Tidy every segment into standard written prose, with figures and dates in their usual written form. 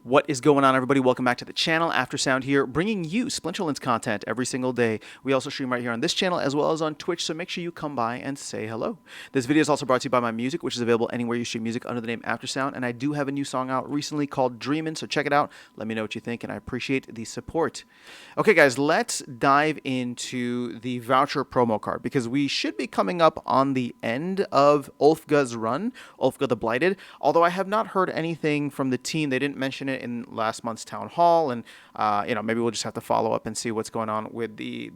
What is going on, everybody? Welcome back to the channel. Aftersound here, bringing you Splinterlands content every single day. We also stream right here on this channel as well as on Twitch, so make sure you come by and say hello. This video is also brought to you by my music, which is available anywhere you stream music under the name Aftersound, and I do have a new song out recently called Dreamin', so check it out. Let me know what you think, and I appreciate the support. Okay, guys, let's dive into the Voucher promo card, because we should be coming up on the end of Ulfga's run, Ulfga the Blighted, although I have not heard anything from the team. They didn't mention it in last month's town hall, and maybe we'll just have to follow up and see what's going on with the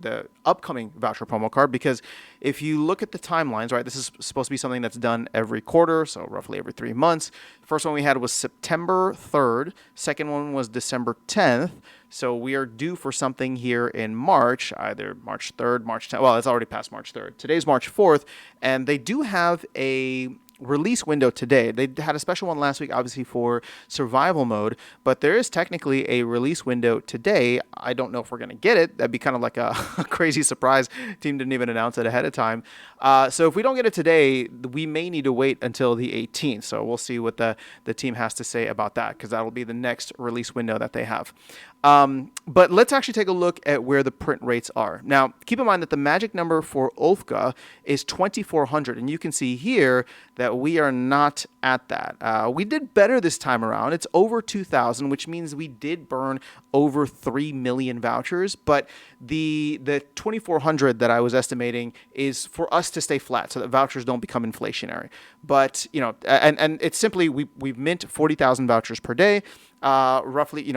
upcoming Voucher promo card, because if you look at the timelines, right, this is supposed to be something that's done every quarter, so roughly every 3 months. First one we had was September 3rd, second one was December 10th, so we are due for something here in March, either March 3rd, March 10th, well, it's already past March 3rd. Today's March 4th, and they do have a release window today. They had a special one last week, obviously, for survival mode, but there is technically a release window today. I don't know if we're going to get it. That'd be kind of like a crazy surprise. Team didn't even announce it ahead of time. So if we don't get it today, we may need to wait until the 18th. So we'll see what the team has to say about that, because that will be the next release window that they have. But let's actually take a look at where the print rates are. Now, keep in mind that the magic number for Ulfga is 2,400, and you can see here that we are not at that. We did better this time around. It's over 2,000, which means we did burn over 3 million vouchers, but the 2,400 that I was estimating is for us to stay flat so that vouchers don't become inflationary. But, and it's simply, we've mint 40,000 vouchers per day. Roughly,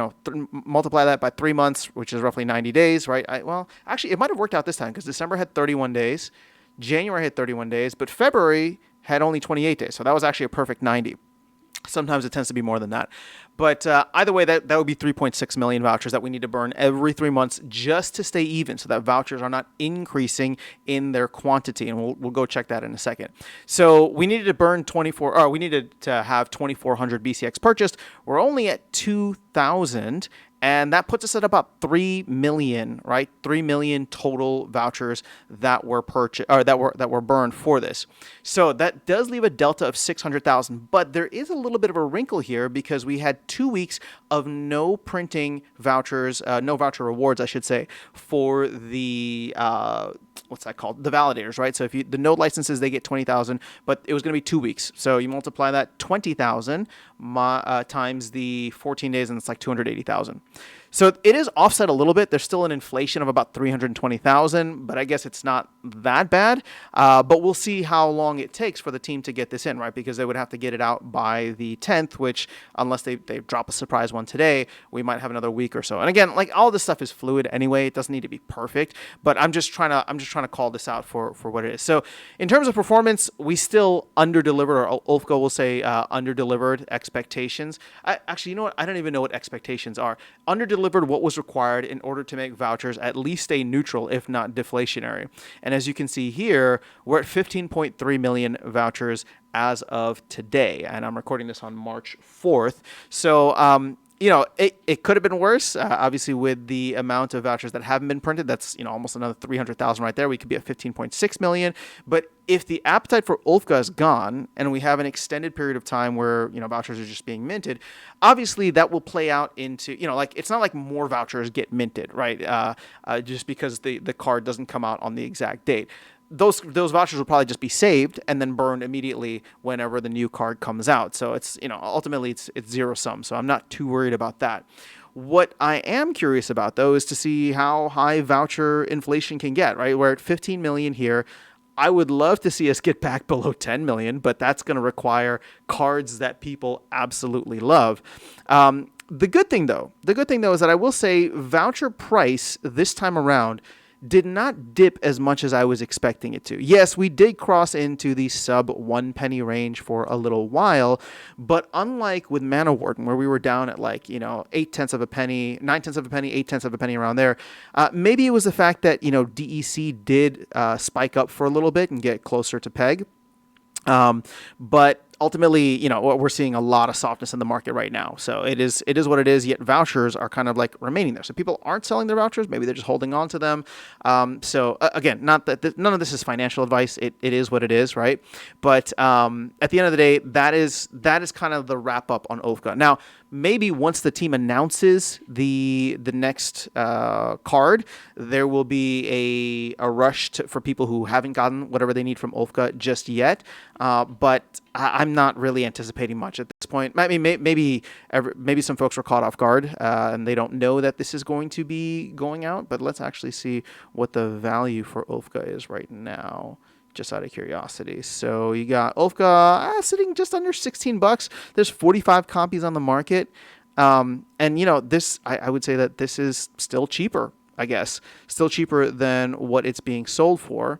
multiply that by 3 months, which is roughly 90 days, right? Well, actually, it might have worked out this time, because December had 31 days, January had 31 days, but February had only 28 days. So that was actually a perfect 90. Sometimes it tends to be more than that. But either way, that would be 3.6 million vouchers that we need to burn every 3 months just to stay even, so that vouchers are not increasing in their quantity. And we'll go check that in a second. So we needed to burn we needed to have 2,400 BCX purchased. We're only at 2,000. And that puts us at about 3 million, right? 3 million total vouchers that were purchased, or that were burned for this. So that does leave a delta of 600,000. But there is a little bit of a wrinkle here, because we had 2 weeks of no printing vouchers, no voucher rewards, I should say, for the what's that called? The validators, right? So if the node licenses, they get 20,000, but it was going to be 2 weeks. So you multiply that 20,000 times the 14 days, and it's like 280,000. So it is offset a little bit. There's still an inflation of about 320,000, but I guess it's not that bad. But we'll see how long it takes for the team to get this in, right? Because they would have to get it out by the 10th, which, unless they drop a surprise one today, we might have another week or so. And again, like, all this stuff is fluid anyway. It doesn't need to be perfect, but I'm just trying to call this out for what it is. So in terms of performance, we still under-delivered, or Ulfga will say under-delivered expectations. Actually, you know what? I don't even know what expectations are. Under-delivered what was required in order to make vouchers at least stay neutral, if not deflationary. And as you can see here, we're at 15.3 million vouchers as of today, and I'm recording this on March 4th. So it could have been worse. Obviously, with the amount of vouchers that haven't been printed, that's almost another 300,000 right there. We could be at 15.6 million. But if the appetite for Ulfga is gone, and we have an extended period of time where vouchers are just being minted, obviously that will play out into it's not like more vouchers get minted, right? Just because the card doesn't come out on the exact date. Those vouchers will probably just be saved and then burned immediately whenever the new card comes out. So it's ultimately it's zero sum. So I'm not too worried about that. What I am curious about, though, is to see how high voucher inflation can get. Right, we're at 15 million here. I would love to see us get back below 10 million, but that's going to require cards that people absolutely love. The good thing though is that I will say voucher price this time around did not dip as much as I was expecting it to. Yes, we did cross into the sub 1 penny range for a little while, but unlike with Mana Warden, where we were down at 8/10 of a penny, 9/10 of a penny, 8/10 of a penny, around there, maybe it was the fact that, DEC did spike up for a little bit and get closer to peg. But ultimately, we're seeing a lot of softness in the market right now. So it is what it is, yet vouchers are kind of like remaining there. So people aren't selling their vouchers. Maybe they're just holding on to them. Again, not that none of this is financial advice. It is what it is, right? But at the end of the day, that is kind of the wrap up on Ulfga. Now, maybe once the team announces the next card, there will be a rush for people who haven't gotten whatever they need from Ulfka just yet. But I'm not really anticipating much at this point. Maybe some folks were caught off guard and they don't know that this is going to be going out. But let's actually see what the value for Ulfka is right now, just out of curiosity. So you got Ulfka sitting just under $16. There's 45 copies on the market. And, you know, this, I would say that this is still cheaper, I guess. Still cheaper than what it's being sold for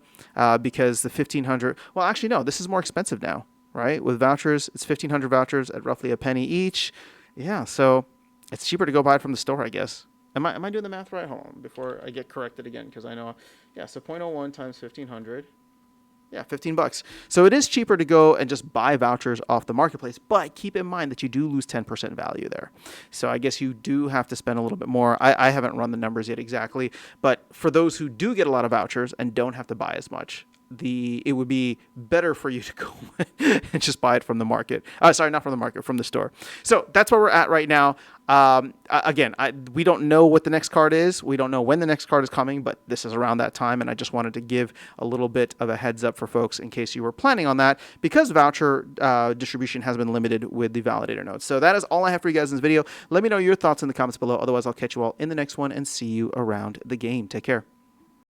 because the 1,500, well, actually, no, this is more expensive now, right? With vouchers, it's 1,500 vouchers at roughly a penny each. Yeah, so it's cheaper to go buy it from the store, I guess. Am I doing the math right? Hold on, before I get corrected again, because I know, yeah, so 0.01 times 1,500. Yeah, $15. So it is cheaper to go and just buy vouchers off the marketplace, but keep in mind that you do lose 10% value there. So I guess you do have to spend a little bit more. I haven't run the numbers yet exactly, but for those who do get a lot of vouchers and don't have to buy as much, it would be better for you to go and just buy it from the market. Sorry, not from the market, from the store. So that's where we're at right now. Again, we don't know what the next card is. We don't know when the next card is coming, but this is around that time, and I just wanted to give a little bit of a heads up for folks in case you were planning on that, because voucher distribution has been limited with the validator nodes. So that is all I have for you guys in this video. Let me know your thoughts in the comments below. Otherwise, I'll catch you all in the next one and see you around the game. Take care.